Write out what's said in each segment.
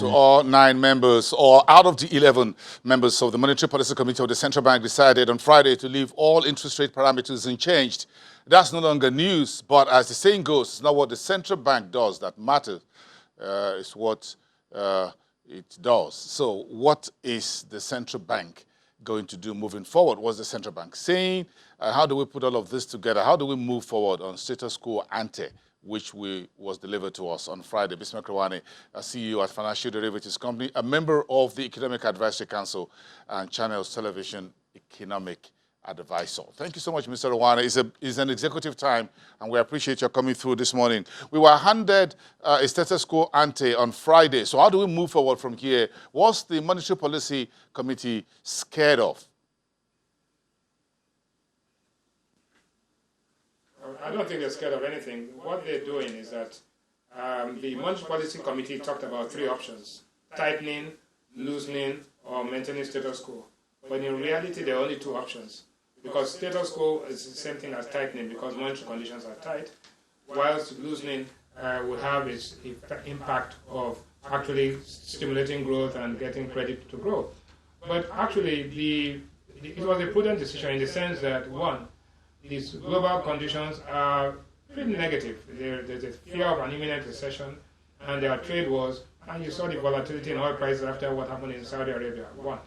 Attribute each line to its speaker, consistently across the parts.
Speaker 1: to all 9 members, or out of the 11 members of the Monetary Policy Committee of the Central Bank decided on Friday to leave all interest rate parameters unchanged. That's no longer news, but as the saying goes, it's not what the Central Bank does that matters, it's what it does. So what is the Central Bank going to do moving forward? What's the Central Bank saying? How do we put all of this together? How do we move forward on status quo ante, which was delivered to us on Friday? Mr. Rewane, CEO at Financial Derivatives Company, a member of the Economic Advisory Council and Channels Television Economic Advisor. Thank you so much, Mr. Rewane. It's an executive time, and we appreciate your coming through this morning. We were handed a status quo ante on Friday. So how do we move forward from here? What's the Monetary Policy Committee scared of?
Speaker 2: I don't think they're scared of anything. What they're doing is that the Monetary Policy Committee talked about 3 options: tightening, loosening, or maintaining status quo. But in reality, there are only 2 options, because status quo is the same thing as tightening because monetary conditions are tight, whilst loosening will have its impact of actually stimulating growth and getting credit to grow. But actually, it was a prudent decision in the sense that, one, these global conditions are pretty negative. There's a fear of an imminent recession, and there are trade wars, and you saw the volatility in oil prices after what happened in Saudi Arabia. 1.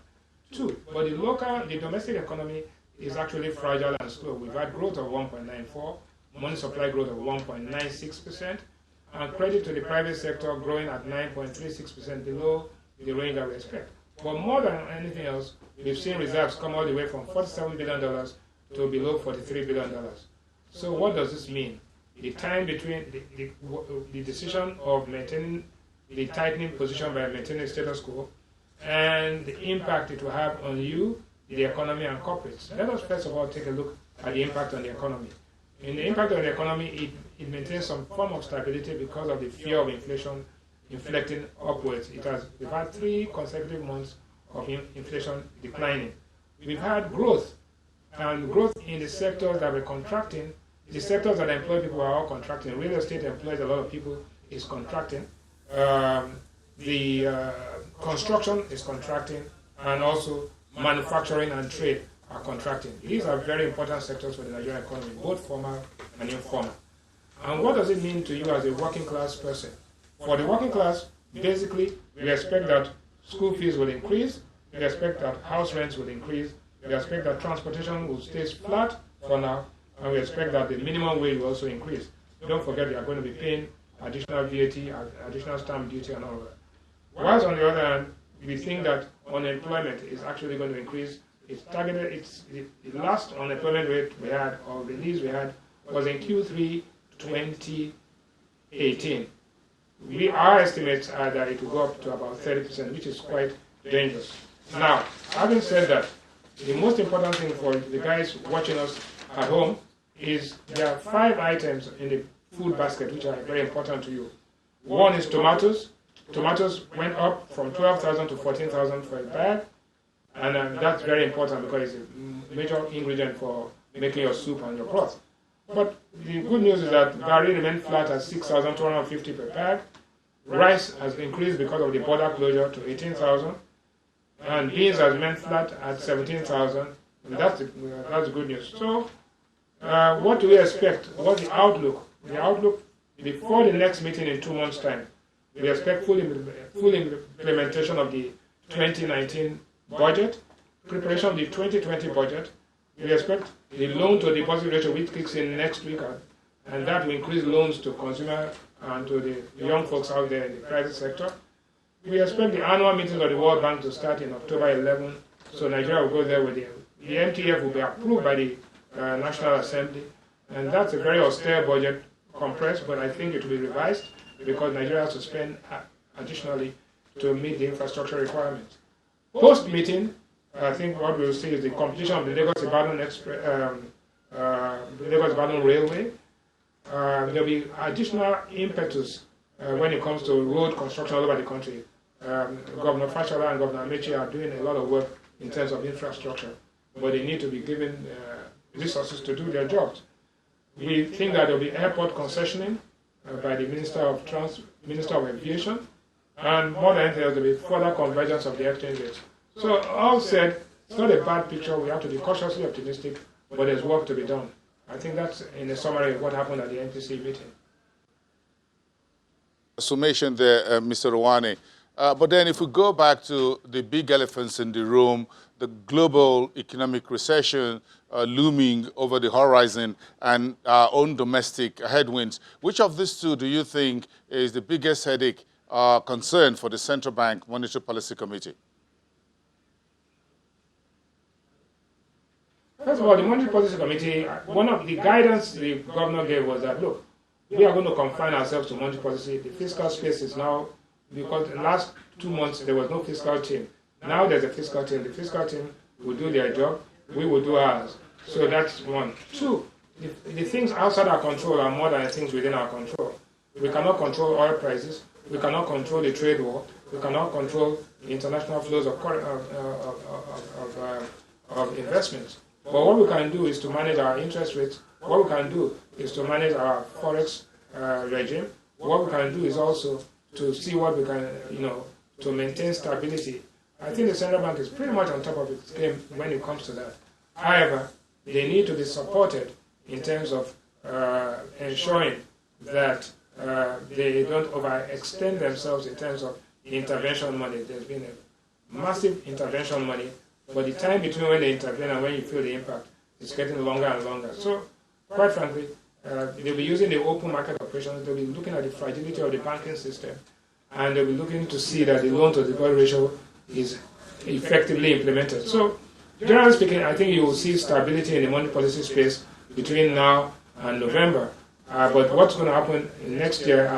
Speaker 2: 2, but the domestic economy is actually fragile and slow. We've had growth of 1.94, money supply growth of 1.96%, and credit to the private sector growing at 9.36% below the range that we expect. But more than anything else, we've seen reserves come all the way from $47 billion to below $43 billion. So what does this mean? The time between the decision of maintaining the tightening position by maintaining status quo and the impact it will have on you, the economy, and corporates. Let us first of all take a look at the impact on the economy. In the impact on the economy, it maintains some form of stability because of the fear of inflation inflecting upwards. We've had 3 consecutive months of inflation declining. We've had growth, and growth in the sectors that were contracting. The sectors that employ people are all contracting. Real estate employs a lot of people, is contracting. The construction is contracting, and also manufacturing and trade are contracting. These are very important sectors for the Nigerian economy, both formal and informal. And what does it mean to you as a working class person? For the working class, basically, we expect that school fees will increase, we expect that house rents will increase, we expect that transportation will stay flat for now, and we expect that the minimum wage will also increase. Don't forget, you are going to be paying additional VAT, additional stamp duty, and all of that. Whilst on the other hand, we think that unemployment is actually going to increase. It's targeted. The last unemployment rate we had, or release we had, was in Q3 2018. Our estimates are that it will go up to about 30%, which is quite dangerous. Now, having said that, the most important thing for the guys watching us at home is there are 5 items in the food basket which are very important to you. One is tomatoes. Tomatoes went up from 12,000 to 14,000 for a bag, and that's very important because it's a major ingredient for making your soup and your broth. But the good news is that barley remained flat at 6,250 per bag. Rice has increased because of the border closure to 18,000, and beans has remained flat at 17,000. That's the good news. So, what do we expect? What's the outlook? The outlook before the next meeting in 2 months' time. We expect full implementation of the 2019 budget, preparation of the 2020 budget. We expect the loan-to-deposit ratio, which kicks in next week, and that will increase loans to consumer and to the young folks out there in the private sector. We expect the annual meetings of the World Bank to start in October 11, so Nigeria will go there with the MTF will be approved by the National Assembly, and that's a very austere budget, compressed, but I think it will be revised, because Nigeria has to spend additionally to meet the infrastructure requirements. Post-meeting, I think what we'll see is the completion of the Lagos-Ibadan Railway. There'll be additional impetus when it comes to road construction all over the country. Governor Fashola and Governor Amechi are doing a lot of work in terms of infrastructure, but they need to be given resources to do their jobs. We think that there will be airport concessioning by the Minister of Aviation. And more than anything, there will be further convergence of the exchange rates. So all said, it's not a bad picture. We have to be cautiously optimistic, but there's work to be done. I think that's in a summary of what happened at the MPC meeting.
Speaker 1: Summation there, Mr. Rewane. But then if we go back to the big elephants in the room, the global economic recession looming over the horizon and our own domestic headwinds, which of these two do you think is the biggest headache concern for the Central Bank Monetary Policy Committee?
Speaker 2: First of all, the Monetary Policy Committee, one of the guidance the governor gave was that, look, we are going to confine ourselves to monetary policy. The fiscal space is now, because the last 2 months there was no fiscal team. Now there's a fiscal team. The fiscal team will do their job. We will do ours. So that's one. Two, the things outside our control are more than the things within our control. We cannot control oil prices. We cannot control the trade war. We cannot control the international flows of investments. But what we can do is to manage our interest rates. What we can do is to manage our forex regime. What we can do is also to see what we can, to maintain stability. I think the central bank is pretty much on top of its game when it comes to that. However, they need to be supported in terms of ensuring that they don't overextend themselves in terms of intervention money. There's been a massive intervention money, but the time between when they intervene and when you feel the impact is getting longer and longer. So, quite frankly, they'll be using the open market operations, they'll be looking at the fragility of the banking system, and they'll be looking to see that the loan-to-deposit ratio is effectively implemented. So, generally speaking, I think you will see stability in the monetary policy space between now and November. But what's going to happen next year,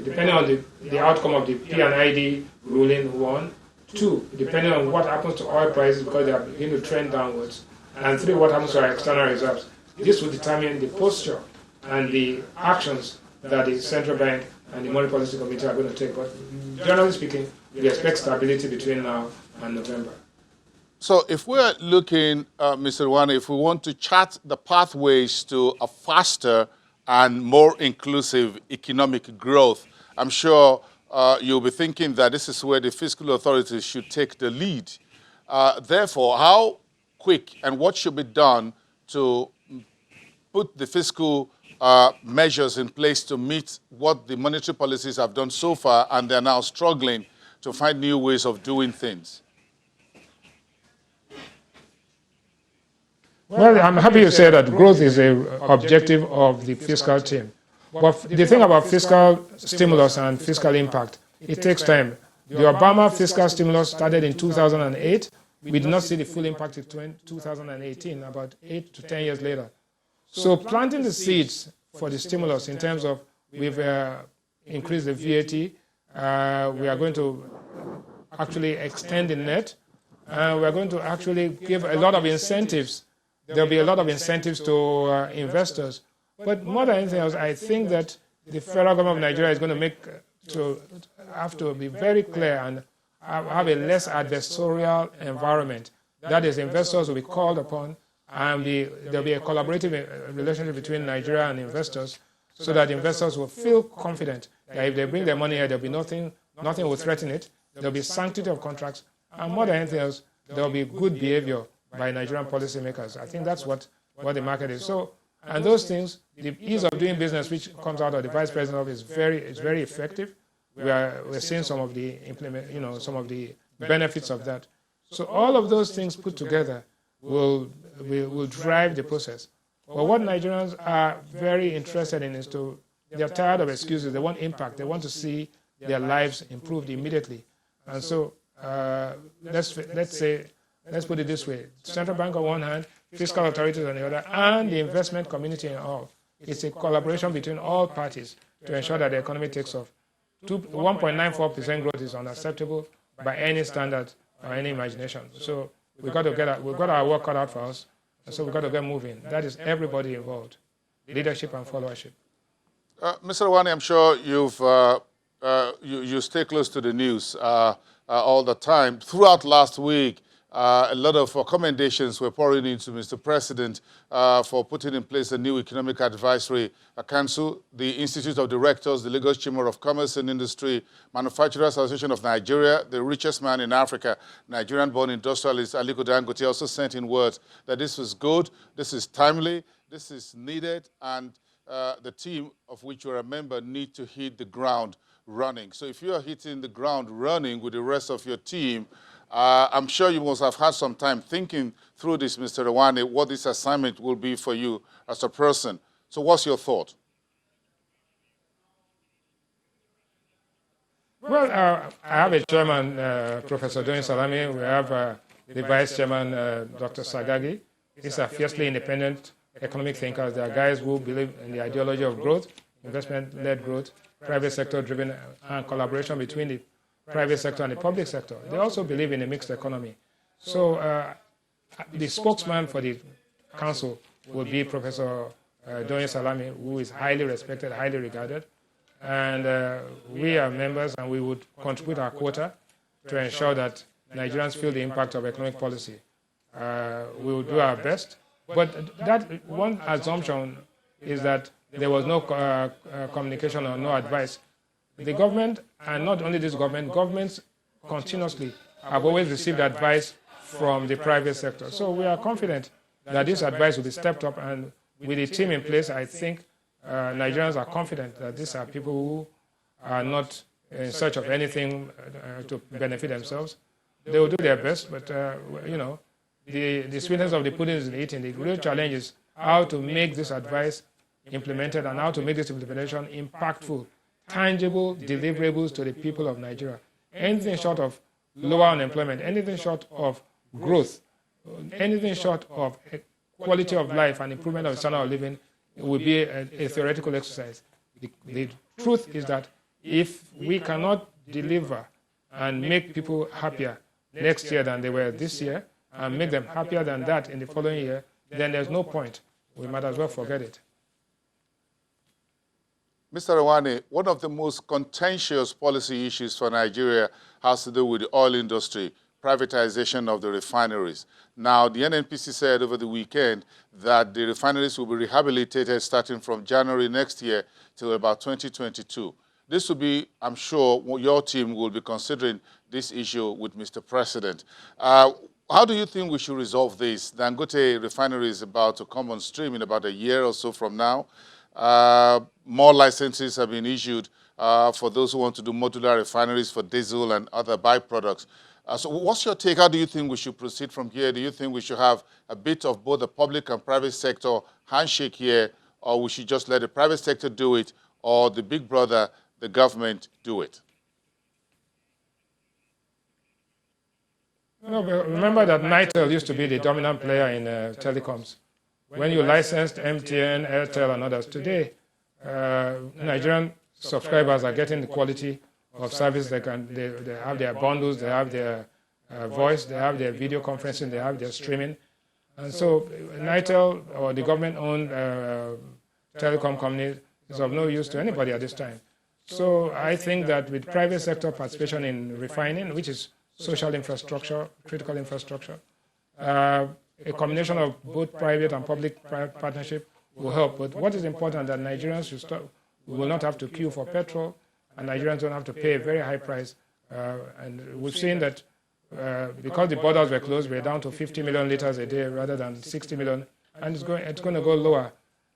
Speaker 2: depending on the outcome of the P&ID ruling, 1, 2, depending on what happens to oil prices because they are beginning to trend downwards, and 3, what happens to our external reserves. This will determine the posture and the actions that the central bank and the monetary policy committee are going to take. But generally speaking, we expect stability between now and November.
Speaker 1: So if we're looking, Mr. Rewane, if we want to chart the pathways to a faster and more inclusive economic growth, I'm sure you'll be thinking that this is where the fiscal authorities should take the lead. Therefore, how quick and what should be done to put the fiscal measures in place to meet what the monetary policies have done so far, and they're now struggling to find new ways of doing things?
Speaker 2: Well, I'm happy you say that growth is an objective of the fiscal team. But the thing about fiscal stimulus and fiscal impact, it takes time. The Obama fiscal stimulus started in 2008. We did not see the full impact in 2018, about 8 to 10 years later. So planting the seeds for the stimulus in terms of we've increased the VAT, we are going to actually extend the net, we are going to actually give a lot of incentives. There'll be a lot of incentives to investors. But more than anything else, I think that the federal government of Nigeria is going to have to be very clear and have a less adversarial environment. That is, investors will be called upon, and there'll be a collaborative relationship between Nigeria and investors, so that investors will feel confident that if they bring their money here, there'll be nothing will threaten it. There'll be sanctity of contracts, and more than anything else, there'll be good behavior by Nigerian policymakers. I think that's what the market is. So, and those things, the ease of doing business, which comes out of the vice president office, is very effective. We're seeing some of the some of the benefits of that. So all of those things put together will drive the process. But what Nigerians are very interested in is they're tired of excuses. They want impact. They want to see their lives improved immediately. And so let's put it this way: central bank on one hand, fiscal authorities on the other, and the investment community in all. It's a collaboration between all parties to ensure that the economy takes off. 1.94% growth is unacceptable by any standard or any imagination. So we've got our work cut out for us, and so we've got to get moving. That is everybody involved, leadership and followership.
Speaker 1: Mr. Rewane, I'm sure you stay close to the news all the time. Throughout last week, a lot of commendations were pouring into Mr. President for putting in place a new Economic Advisory Council. The Institute of Directors, the Lagos Chamber of Commerce and Industry, Manufacturers Association of Nigeria, the richest man in Africa, Nigerian-born industrialist Aliko Dangote also sent in words that this was good, this is timely, this is needed, and the team of which you're a member need to hit the ground running. So if you are hitting the ground running with the rest of your team, I'm sure you must have had some time thinking through this, Mr. Rewane, what this assignment will be for you as a person. So what's your thought?
Speaker 2: Well, I have a chairman, Professor Doyin Salami. We have the vice chairman, Dr. Sagagi. These are fiercely independent economic thinkers. They are guys who believe in the ideology of growth, investment-led growth, private sector-driven, and collaboration between the private sector and the public sector. They also believe in a mixed economy. So the spokesman for the council will be Professor Doyin Salami, who is highly respected, highly regarded. And we are members, and we would contribute our quota to ensure that Nigerians feel the impact of economic policy. We will do our best. But that one assumption is that there was no communication or no advice. The government, and not only this government, governments continuously have always received advice from the private sector. So we are confident that this advice will be stepped up, and with the team in place, I think Nigerians are confident that these are people who are not in search of anything to benefit themselves. They will do their best, but you know, the sweetness of the pudding is in the eating. The real challenge is how to make this advice implemented and how to make this implementation impactful, tangible deliverables to the people of Nigeria. Anything short of lower unemployment, anything short of growth, anything short of quality of life and improvement of standard of living will be a theoretical exercise. The truth is that if we cannot deliver and make people happier next year than they were this year, and make them happier than that in the following year, then there's no point. We might as well forget it.
Speaker 1: Mr. Rewane, one of the most contentious policy issues for Nigeria has to do with the oil industry, privatization of the refineries. Now, the NNPC said over the weekend that the refineries will be rehabilitated starting from January next year till about 2022. This will be, I'm sure, your team will be considering this issue with Mr. President. How do you think we should resolve this? Dangote refinery is about to come on stream in about a year or so from now. More licenses have been issued for those who want to do modular refineries for diesel and other byproducts. So what's your take? How do you think we should proceed from here? Do you think we should have a bit of both the public and private sector handshake here, or we should just let the private sector do it, or the big brother, the government, do it?
Speaker 2: No, but remember that Nitel used to be the dominant player in telecoms. When you licensed MTN, Airtel, and others, today, Nigerian subscribers are getting the quality of service. They have their bundles, they have their voice, they have their video conferencing, they have their streaming. And so Nitel, or the government-owned telecom company, is of no use to anybody at this time. So I think that with private sector participation in refining, which is social infrastructure, critical infrastructure, a combination of both private and public partnership will help. But what is important that Nigerians should stop, we will not have to queue for petrol, and Nigerians don't have to pay a very high price. And we've seen that because the borders were closed, we're down to 50 million liters a day rather than 60 million, and it's going to go lower.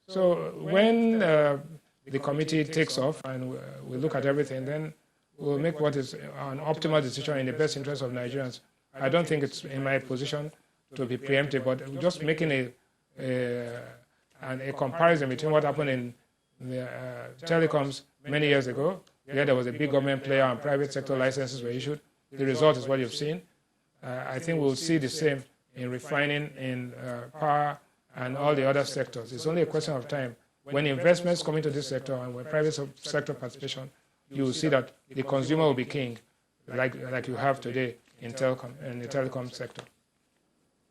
Speaker 2: So when the committee takes off and we look at everything, then we'll make what is an optimal decision in the best interest of Nigerians. I don't think it's in my position to be preemptive, but just making a comparison between what happened in the telecoms many years ago, where there was a big government player and private sector licenses were issued. The result is what you've seen. I think we'll see the same in refining, in power, and all the other sectors. It's only a question of time. When investments come into this sector and when private sector participation, you will see that the consumer will be king, like you have today in the telecom sector.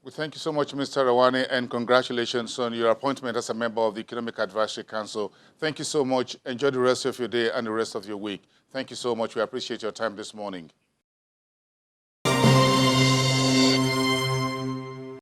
Speaker 1: Well, thank you so much, Mr. Rewane, and congratulations on your appointment as a member of the Economic Advisory Council. Thank you so much. Enjoy the rest of your day and the rest of your week. Thank you so much. We appreciate your time this morning.